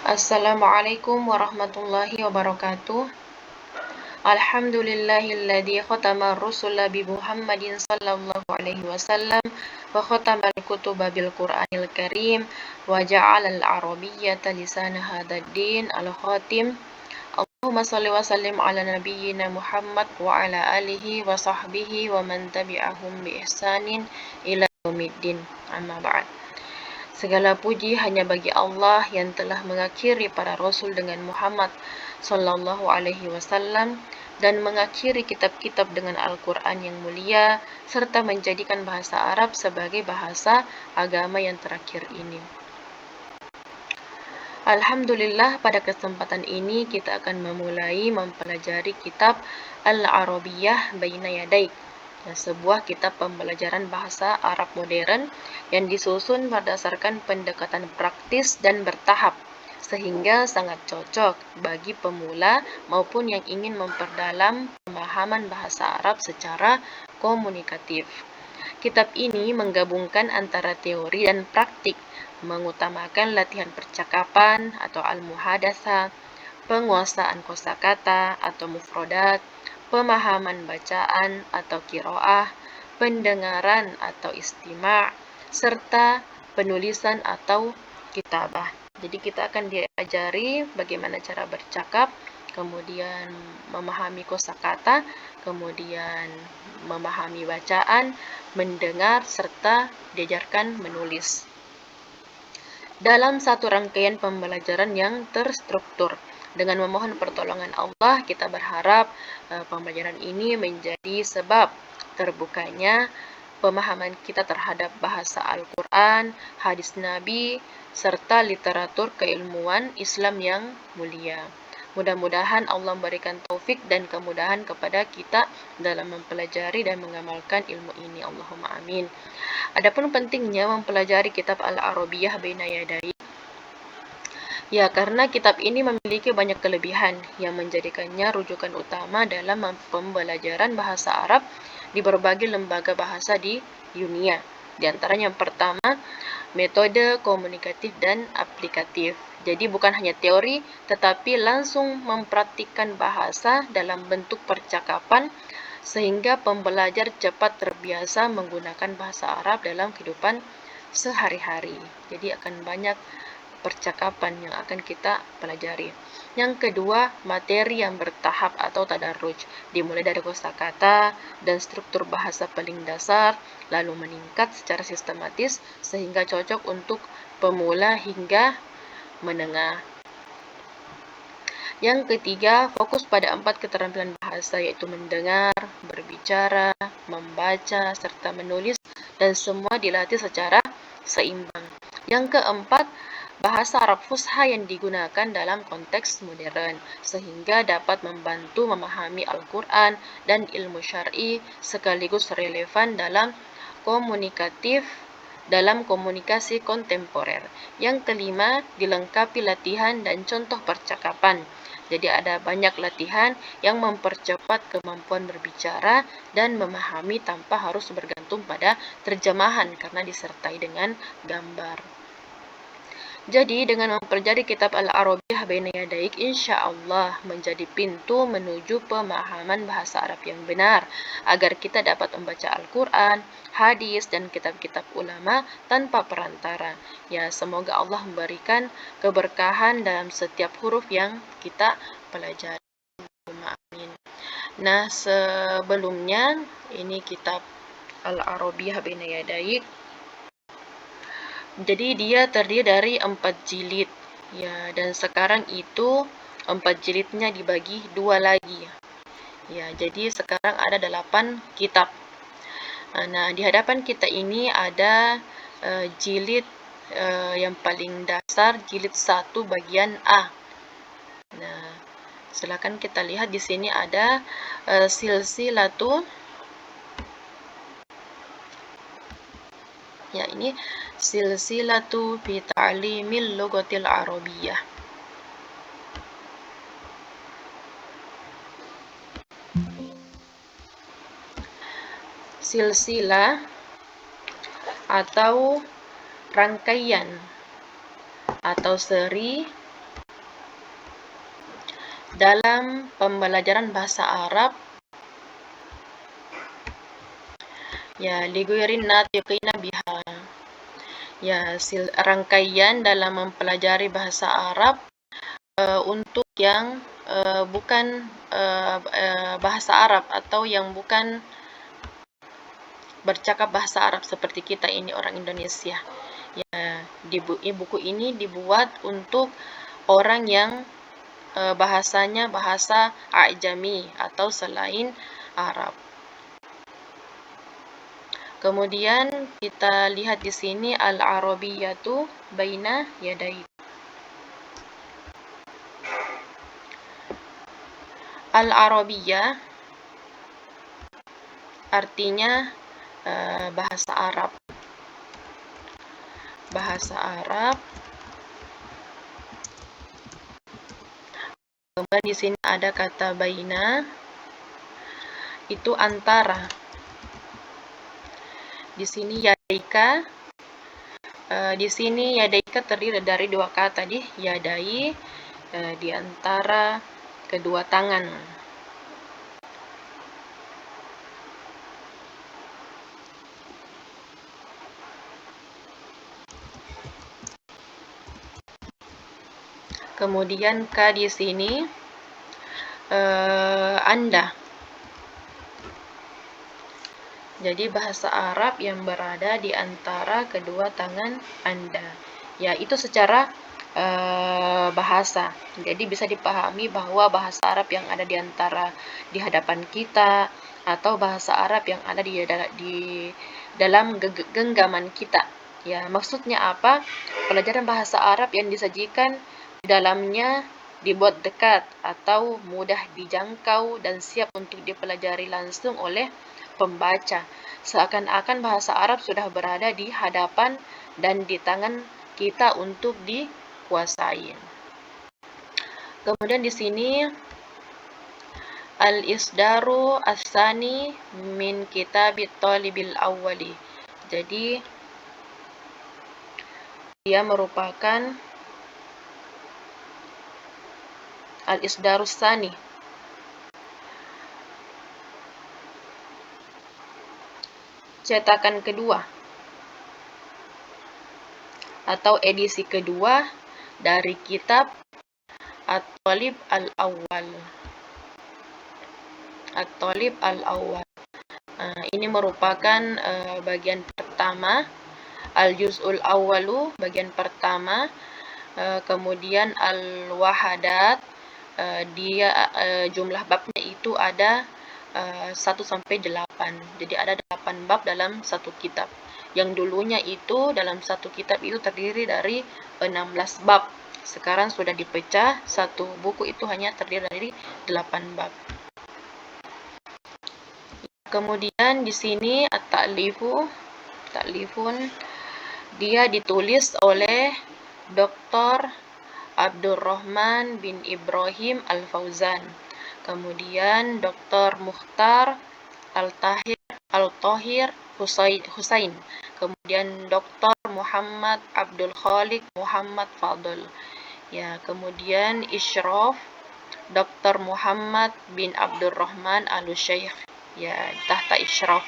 Assalamualaikum warahmatullahi wabarakatuh. Alhamdulillahilladzi khatama rusula bi Muhammadin sallallahu alaihi wasallam wa khatamal kutuba bil Qur'anil Karim wa ja'alal arabiyyata lisana hadzal din al-khatim. Allahumma shalli wa sallim ala nabiyyina Muhammad wa ala alihi wa sahbihi wa man tabi'ahum bi ihsanin ila yaumiddin. Amma ba'd. Segala puji hanya bagi Allah yang telah mengakhiri para rasul dengan Muhammad sallallahu alaihi wasallam dan mengakhiri kitab-kitab dengan Al-Quran yang mulia serta menjadikan bahasa Arab sebagai bahasa agama yang terakhir ini. Alhamdulillah, pada kesempatan ini kita akan memulai mempelajari kitab Al-Arabiyyah Baina Yadaik, sebuah kitab pembelajaran bahasa Arab modern yang disusun berdasarkan pendekatan praktis dan bertahap, sehingga sangat cocok bagi pemula maupun yang ingin memperdalam pemahaman bahasa Arab secara komunikatif. Kitab ini menggabungkan antara teori dan praktik, mengutamakan latihan percakapan atau al-muhadatsah, penguasaan kosakata atau mufrodat, pemahaman bacaan atau qiraah, pendengaran atau istima', serta penulisan atau kitabah. Jadi kita akan diajari bagaimana cara bercakap, kemudian memahami kosakata, kemudian memahami bacaan, mendengar, serta diajarkan menulis. Dalam satu rangkaian pembelajaran yang terstruktur. Dengan memohon pertolongan Allah, kita berharap pembelajaran ini menjadi sebab terbukanya pemahaman kita terhadap bahasa Al-Quran, hadis Nabi, serta literatur keilmuan Islam yang mulia. Mudah-mudahan Allah memberikan taufik dan kemudahan kepada kita dalam mempelajari dan mengamalkan ilmu ini. Allahumma amin. Adapun pentingnya mempelajari kitab Al-Arabiyyah Baina Yadaik, ya, karena kitab ini memiliki banyak kelebihan yang menjadikannya rujukan utama dalam pembelajaran bahasa Arab di berbagai lembaga bahasa di dunia. Di antaranya yang pertama, metode komunikatif dan aplikatif. Jadi bukan hanya teori, tetapi langsung mempraktikkan bahasa dalam bentuk percakapan sehingga pembelajar cepat terbiasa menggunakan bahasa Arab dalam kehidupan sehari-hari. Jadi akan banyak percakapan yang akan kita pelajari. Yang kedua, materi yang bertahap atau tadarruj, dimulai dari kosakata dan struktur bahasa paling dasar, lalu meningkat secara sistematis sehingga cocok untuk pemula hingga menengah. Yang ketiga, fokus pada 4 keterampilan bahasa, yaitu mendengar, berbicara, membaca, serta menulis, dan semua dilatih secara seimbang. Yang keempat, bahasa Arab Fusha yang digunakan dalam konteks modern, sehingga dapat membantu memahami Al-Quran dan ilmu syar'i sekaligus relevan dalam komunikasi kontemporer. Yang kelima, dilengkapi latihan dan contoh percakapan. Jadi ada banyak latihan yang mempercepat kemampuan berbicara dan memahami tanpa harus bergantung pada terjemahan karena disertai dengan gambar. Jadi dengan mempelajari kitab Al-Arabiyyah Baina Yadaik, insya Allah menjadi pintu menuju pemahaman bahasa Arab yang benar, agar kita dapat membaca Al-Quran, hadis, dan kitab-kitab ulama tanpa perantara. Ya, semoga Allah memberikan keberkahan dalam setiap huruf yang kita pelajari. Amin. Nah, sebelumnya ini kitab Al-Arabiyyah Baina Yadaik. Jadi dia terdiri dari 4 jilid, ya, dan sekarang itu 4 jilidnya dibagi 2 lagi, ya. Jadi sekarang ada 8 kitab. Nah, di hadapan kita ini ada jilid yang paling dasar, jilid 1 bagian A. Nah, silakan kita lihat di sini ada silsilatu. Ya, ini silsilatu fi ta'limil lughatil arabiyyah. Silsilah atau rangkaian atau seri dalam pembelajaran bahasa Arab, ya liguirin natiqina biha, ya rangkaian dalam mempelajari bahasa Arab untuk yang bukan bahasa Arab atau yang bukan bercakap bahasa Arab seperti kita ini orang Indonesia. Ya, buku ini dibuat untuk orang yang bahasanya bahasa Ajami atau selain Arab. Kemudian kita lihat di sini al-Arabiyyatu baina yadai. Al-Arabiyyah artinya bahasa Arab. Bahasa Arab. Kemudian di sini ada kata baina, itu antara. Di sini yadaika, di sini yadaika terdiri dari dua kata di yadai, di antara kedua tangan. Kemudian ka di sini Anda. Jadi bahasa Arab yang berada di antara kedua tangan Anda. Ya, itu secara bahasa. Jadi bisa dipahami bahwa bahasa Arab yang ada di hadapan kita atau bahasa Arab yang ada di dalam genggaman kita. Ya, maksudnya apa? Pelajaran bahasa Arab yang disajikan di dalamnya dibuat dekat atau mudah dijangkau dan siap untuk dipelajari langsung oleh pembaca. Seakan-akan bahasa Arab sudah berada di hadapan dan di tangan kita untuk dikuasai. Kemudian di sini al-isdaru as-sani min kitabit talibil awwali. Jadi dia merupakan al-isdarus sani, cetakan kedua atau edisi kedua dari kitab At-Talib Al-Awwal. At-Talib Al-Awwal. Ini merupakan bagian pertama, Al-Juz'ul Awwalu, bagian pertama. Kemudian Al-Wahadat, dia jumlah babnya itu ada 1-8. Jadi ada 8 bab dalam satu kitab. Yang dulunya itu dalam satu kitab itu terdiri dari 16 bab. Sekarang sudah dipecah, satu buku itu hanya terdiri dari 8 bab. Kemudian di sini ta'lifun, dia ditulis oleh Dr. Abdurrahman bin Ibrahim Al-Fauzan. Kemudian Dr. Mukhtar Al-Tahir Husain. Kemudian Dr. Muhammad Abdul Khaliq Muhammad Fadl. Ya, kemudian Isyraf Dr. Muhammad bin Abdurrahman Al-Syaikh. Ya, tahta Isyraf.